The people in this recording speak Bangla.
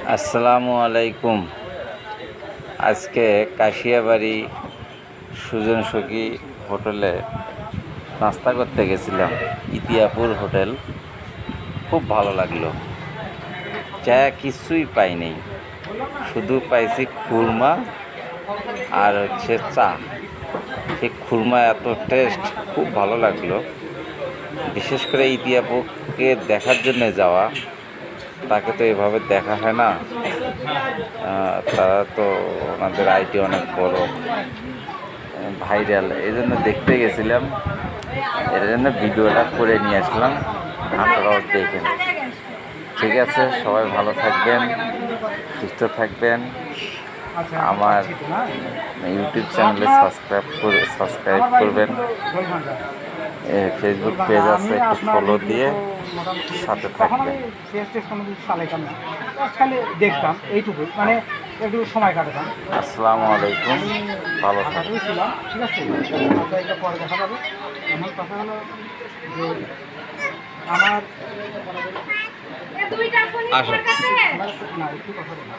আসসালামু আলাইকুম। আজকে কাশিয়াবাড়ি সুজন সখী হোটেলে নাস্তা করতে গেছিলাম। ইতিয়াপুর হোটেল, খুব ভালো লাগলো। চা কিছুই পাইনি, শুধু পাইছি খুরমা আর চা। সেই খুরমা এত টেস্ট, খুব ভালো লাগলো। বিশেষ করে ইতিয়াপুরকে দেখার জন্য যাওয়া, তাকে তো এভাবে দেখা হয় না। তারা তো ওনাদের আইটি অনেক বড়, ভাইরাল, এই জন্য দেখতে গেছিলাম। এর জন্য ভিডিওটা করে নিয়ে আসলাম, আপনারাও দেখেন। ঠিক আছে, সবাই ভালো থাকবেন, সুস্থ থাকবেন। আমার ইউটিউব চ্যানেলে সাবস্ক্রাইব করবেন। ফেসবুক পেজ আছে, একটু ফলো দিয়ে সাথে থাকবেন। দেখতাম এইটুকু, মানে একটু সময় কাটাতাম। আসসালামু আলাইকুম, ভালো থাকবেন। ছিলাম, ঠিক আছে। এটা পরে দেখা যাবে। আমার কথা হলো যে আমার আসো। না, একটু কথা বলি।